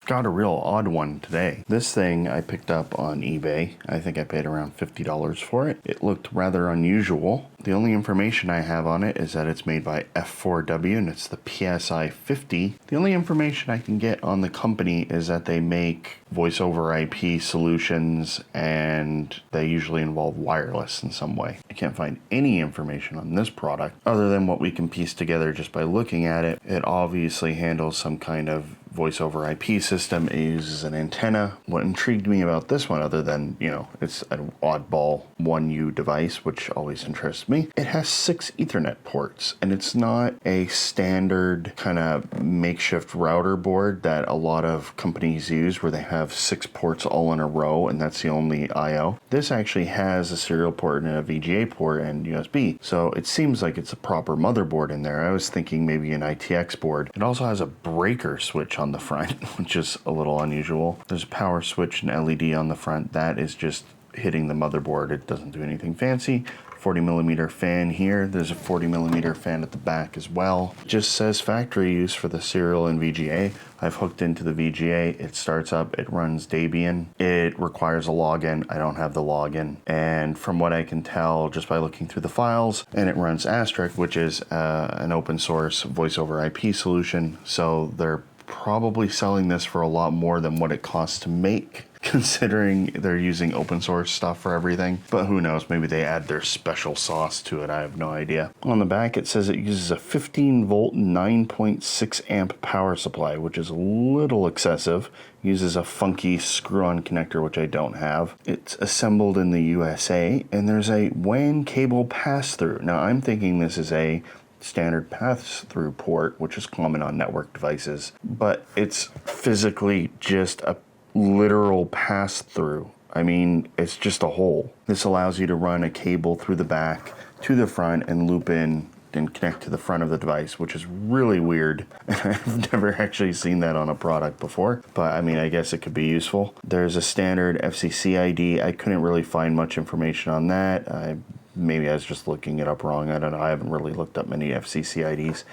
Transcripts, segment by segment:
got a real odd one today. This thing I picked up on eBay. I think I paid around $50 for it. It looked rather unusual. The only information I have on it is that it's made by F4W and it's the PSI-50. The only information I can get on the company is that they make voice over IP solutions and they usually involve wireless in some way. I can't find any information on this product other than what we can piece together just by looking at it. It obviously handles some kind of voice over IP system. It uses an antenna. What intrigued me about this one, other than, you know, it's an oddball 1U device, which always interests me, it has 6 Ethernet ports, and it's not a standard kind of makeshift router board that a lot of companies use where they have 6 ports all in a row and that's the only I/O. This actually has a serial port and a VGA port and USB, so it seems like it's a proper motherboard in there. I was thinking maybe an ITX board. It also has a breaker switch on the front, which is a little unusual. There's a power switch and LED on the front. That is just hitting the motherboard. It doesn't do anything fancy. 40mm fan here. There's a 40mm fan at the back as well. It just says factory use for the serial and VGA. I've hooked into the VGA. It starts up. It runs Debian. It requires a login. I don't have the login. And from what I can tell just by looking through the files, and it runs Asterisk, which is an open source voice over IP solution. So they're probably selling this for a lot more than what it costs to make, considering they're using open source stuff for everything. But who knows, maybe they add their special sauce to it. I have no idea. On the back it says it uses a 15 volt 9.6 amp power supply, which is a little excessive. It uses a funky screw-on connector, which I don't have. It's assembled in the USA, and there's a WAN cable pass-through. Now I'm thinking this is a standard pass-through port, which is common on network devices, but it's physically just a literal pass-through. I mean, it's just a hole. This allows you to run a cable through the back to the front and loop in and connect to the front of the device, which is really weird. I've never actually seen that on a product before, but I mean, I guess it could be useful. There's a standard FCC ID. I couldn't really find much information on that. Maybe I was just looking it up wrong. I don't know. I haven't really looked up many FCC IDs.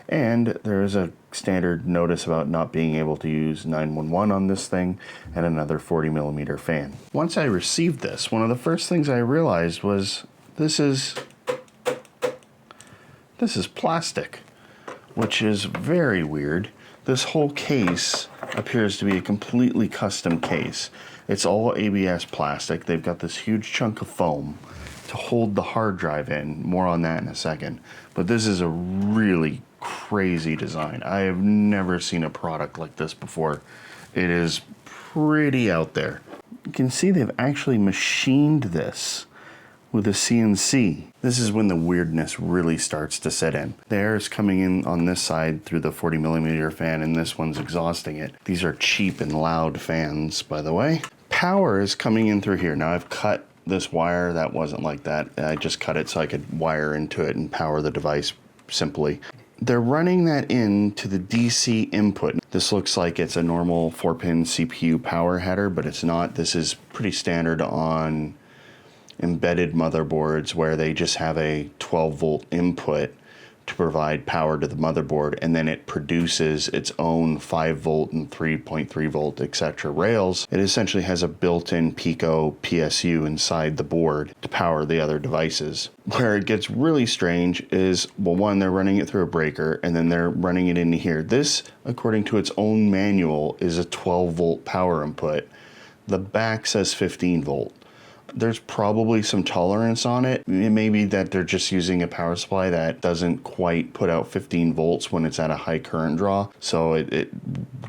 And there is a standard notice about not being able to use 911 on this thing, and another 40mm fan. Once I received this, one of the first things I realized was this is plastic, which is very weird. This whole case appears to be a completely custom case. It's all ABS plastic. They've got this huge chunk of foam to hold the hard drive in. More on that in a second. But this is a really crazy design. I have never seen a product like this before. It is pretty out there. You can see they've actually machined this with a CNC. This is when the weirdness really starts to set in. The air is coming in on this side through the 40mm fan, and this one's exhausting it. These are cheap and loud fans, by the way. Power is coming in through here. Now I've cut this wire. That wasn't like that. I just cut it so I could wire into it and power the device simply. They're running that into the DC input. This looks like it's a normal 4-pin CPU power header, but it's not. This is pretty standard on embedded motherboards where they just have a 12 volt input to provide power to the motherboard, and then it produces its own 5 volt and 3.3 volt etc. rails. It essentially has a built-in Pico PSU inside the board to power the other devices. Where it gets really strange is, well, one, they're running it through a breaker, and then they're running it into here. This, according to its own manual, is a 12 volt power input. The back says 15 volt. There's probably some tolerance on it. It may be that they're just using a power supply that doesn't quite put out 15 volts when it's at a high current draw. So it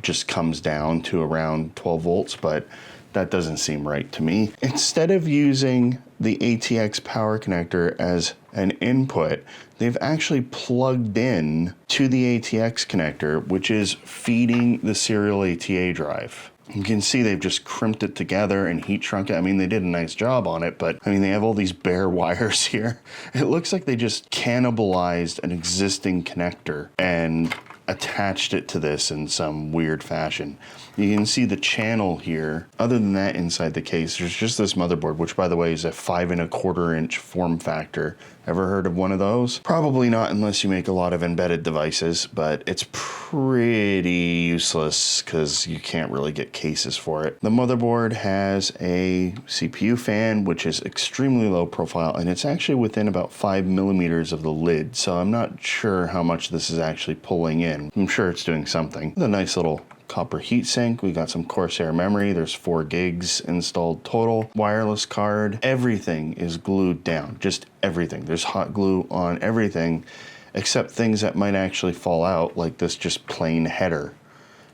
just comes down to around 12 volts, but that doesn't seem right to me. Instead of using the ATX power connector as an input, they've actually plugged in to the ATX connector, which is feeding the serial ATA drive. You can see they've just crimped it together and heat shrunk it. I mean, they did a nice job on it, but I mean, they have all these bare wires here. It looks like they just cannibalized an existing connector and attached it to this in some weird fashion. You can see the channel here. Other than that, inside the case, there's just this motherboard, which by the way is a 5 1/4 inch form factor, Ever heard of one of those? Probably not unless you make a lot of embedded devices, but it's pretty useless because you can't really get cases for it. The motherboard has a CPU fan, which is extremely low profile, and it's actually within about 5 millimeters of the lid, so I'm not sure how much this is actually pulling in. I'm sure it's doing something. The nice little copper heatsink. We got some Corsair memory. There's 4 gigs installed total. Wireless card. Everything is glued down. Just everything. There's hot glue on everything except things that might actually fall out, like this just plain header.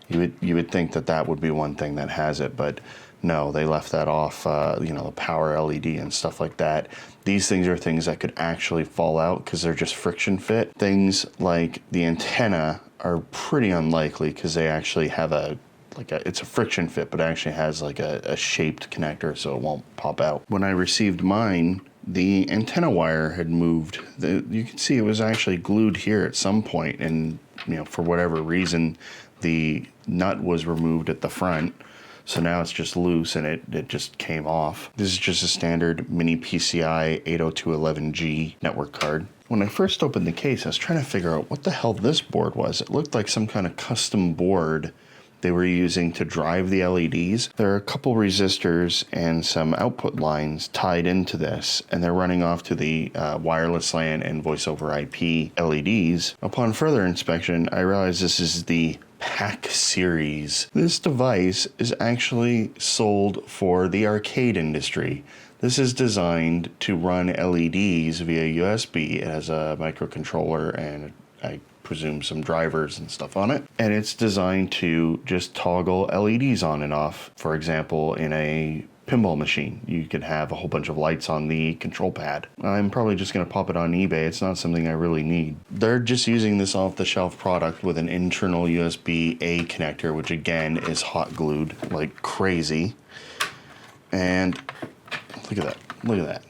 You would think that that would be one thing that has it, but no, they left that off, you know, the power LED and stuff like that. These things are things that could actually fall out because they're just friction fit. Things like the antenna are pretty unlikely because they actually have it's a friction fit, but it actually has like a shaped connector so it won't pop out. When I received mine, the antenna wire had moved. You can see it was actually glued here at some point, and you know, for whatever reason, the nut was removed at the front. So now it's just loose and it just came off. This is just a standard mini PCI 802.11G network card. When I first opened the case, I was trying to figure out what the hell this board was. It looked like some kind of custom board they were using to drive the LEDs. There are a couple resistors and some output lines tied into this, and they're running off to the wireless LAN and voice over IP LEDs. Upon further inspection, I realized this is the PAC series. This device is actually sold for the arcade industry. This is designed to run LEDs via USB. It has a microcontroller and I presume some drivers and stuff on it. And it's designed to just toggle LEDs on and off. For example, in a pinball machine, you could have a whole bunch of lights on the control pad. I'm probably just going to pop it on eBay. It's not something I really need. They're just using this off-the-shelf product with an internal USB-A connector, which again is hot glued like crazy. And look at that. Look at that.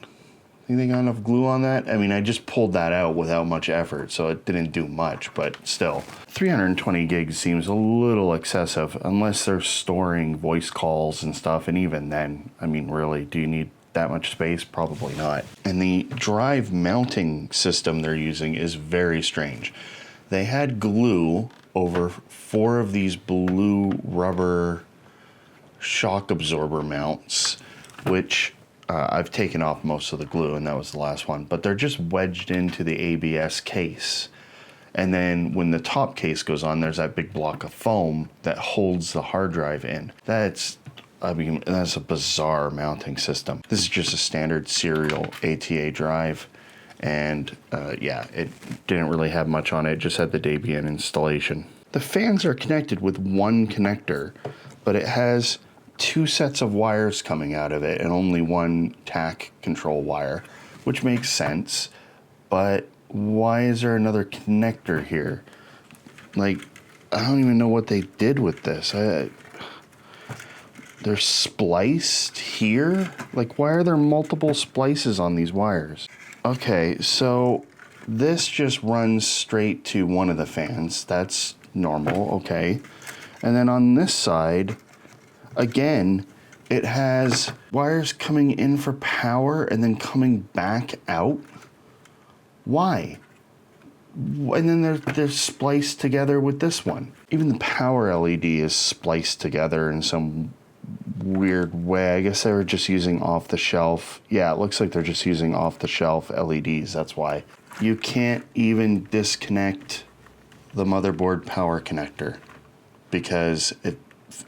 Think they got enough glue on that? I mean, I just pulled that out without much effort, so it didn't do much, but still. 320 gigs seems a little excessive, unless they're storing voice calls and stuff, and even then, I mean, really, do you need that much space? Probably not. And the drive mounting system they're using is very strange. They had glue over 4 of these blue rubber shock absorber mounts, which I've taken off most of the glue, and that was the last one, but they're just wedged into the ABS case. And then when the top case goes on, there's that big block of foam that holds the hard drive in. That's a bizarre mounting system. This is just a standard serial ATA drive. And yeah, it didn't really have much on it. It just had the Debian installation. The fans are connected with one connector, but it has 2 sets of wires coming out of it and only 1 TAC control wire, which makes sense, but why is there another connector here? Like, I don't even know what they did with this. They're spliced here? Like, why are there multiple splices on these wires? Okay, so this just runs straight to one of the fans. That's normal, okay. And then on this side, again, it has wires coming in for power and then coming back out. Why? And then they're spliced together with this one. Even the power LED is spliced together in some weird way. I guess they were just using off-the-shelf. Yeah, it looks like they're just using off-the-shelf LEDs. That's why. You can't even disconnect the motherboard power connector because it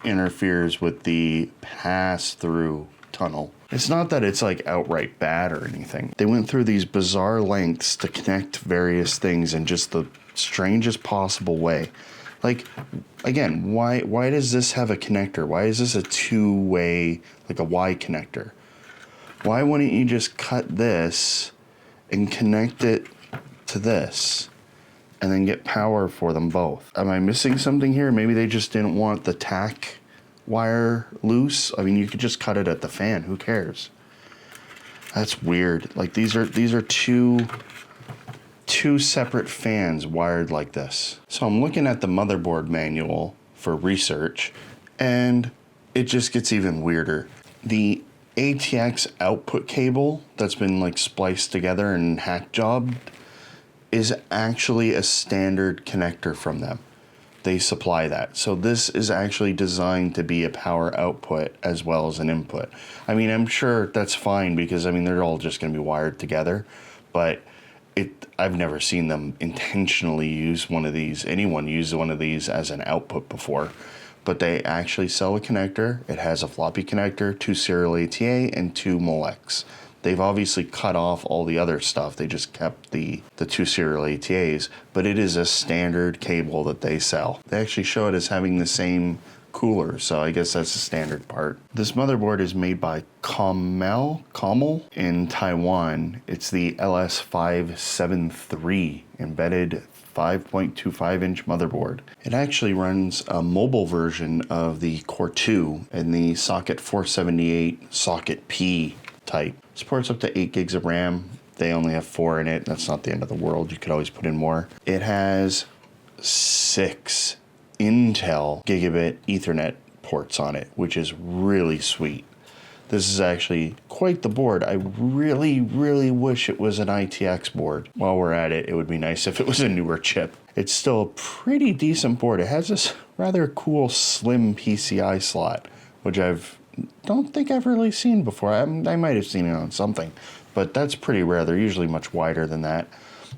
interferes with the pass-through tunnel. It's not that it's like outright bad or anything. They went through these bizarre lengths to connect various things in just the strangest possible way. Like, again, why does this have a connector? Why is this a 2-way, like a Y connector? Why wouldn't you just cut this and connect it to this and then get power for them both? Am I missing something here? Maybe they just didn't want the TAC wire loose. I mean, you could just cut it at the fan. Who cares? That's weird. Like, these are two separate fans wired like this. So I'm looking at the motherboard manual for research, and it just gets even weirder. The ATX output cable that's been like spliced together and hack jobbed is actually a standard connector from them. They supply that. So this is actually designed to be a power output as well as an input. I mean, I'm sure that's fine because, I mean, they're all just going to be wired together, but I've never seen them intentionally use one of these, anyone use one of these as an output before. But they actually sell a connector. It has a floppy connector, 2 serial ATA, and 2 Molex. They've obviously cut off all the other stuff. They just kept the 2 serial ATAs, but it is a standard cable that they sell. They actually show it as having the same cooler, so I guess that's a standard part. This motherboard is made by Commel in Taiwan. It's the LS573 embedded 5.25-inch motherboard. It actually runs a mobile version of the Core 2 and the socket 478 socket P type. Supports up to 8 gigs of RAM. They only have 4 in it. That's not the end of the world. You could always put in more. It has 6 Intel gigabit Ethernet ports on it, which is really sweet. This is actually quite the board. I really, really wish it was an ITX board. While we're at it, it would be nice if it was a newer chip. It's still a pretty decent board. It has this rather cool slim PCI slot, which don't think I've really seen before. I might have seen it on something, but that's pretty rare. They're usually much wider than that.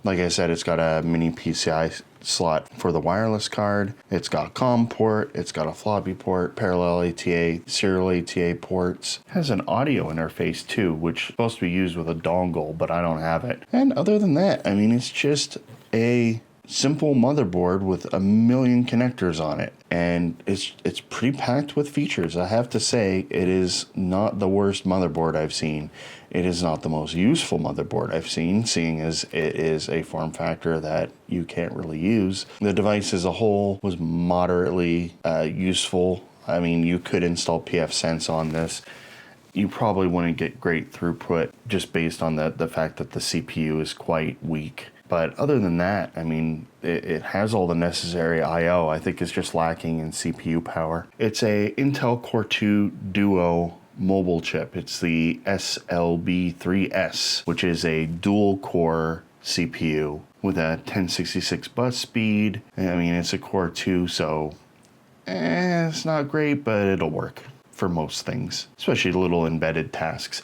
Like I said, it's got a mini PCI slot for the wireless card. It's got COM port. It's got a floppy port, parallel ATA, serial ATA ports. It has an audio interface too, which is supposed to be used with a dongle, but I don't have it. And other than that, I mean, it's just a simple motherboard with a million connectors on it, and it's pretty packed with features. I have to say, it is not the worst motherboard I've seen. It is not the most useful motherboard I've seen, seeing as it is a form factor that you can't really use. The device as a whole was moderately useful. I mean, you could install pfSense on this. You probably wouldn't get great throughput just based on the fact that the CPU is quite weak. But other than that, I mean, it has all the necessary I/O. I think it's just lacking in CPU power. It's a Intel Core 2 Duo mobile chip. It's the SLB3S, which is a dual core CPU with a 1066 bus speed. I mean, it's a Core 2, so it's not great, but it'll work for most things, especially little embedded tasks.